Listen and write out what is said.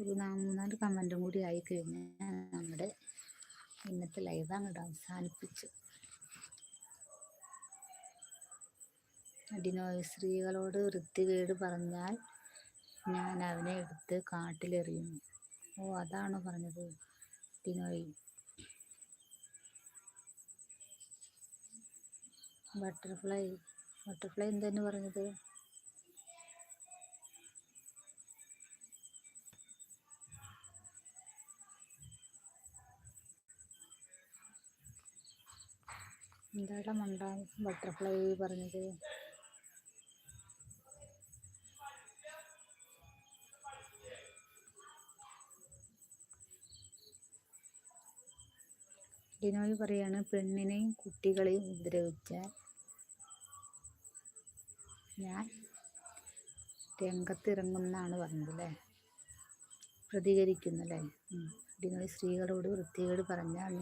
ഒരു 3-4 കമൻറ്റും കൂടി ആയിക്കഴിഞ്ഞാൽ നമ്മുടെ ഇന്നത്തെ ലൈവ് അങ്ങോട്ട് അവസാനിപ്പിച്ചു. അഡിനോയ് സ്ത്രീകളോട് വൃത്തികേട് പറഞ്ഞാൽ ഞാൻ അവനെ എടുത്ത് കാട്ടിലെറിയുന്നു. ഓ, അതാണോ പറഞ്ഞത് ഡിനോയ്? ബട്ടർഫ്ലൈ എന്തെന്ന് പറഞ്ഞത്? എന്താടാ മണ്ട ബട്ടർഫ്ലൈ പറഞ്ഞത്? ഡിനോയ് പറയാണ്, പെണ്ണിനെയും കുട്ടികളെയും ഉപദ്രവിച്ചാൽ ഞാൻ രംഗത്തിറങ്ങുമെന്നാണ് പറഞ്ഞതല്ലേ, പ്രതികരിക്കുന്നല്ലേ. ഡിനോയ് സ്ത്രീകളോട് വൃത്തികേട് പറഞ്ഞാൽ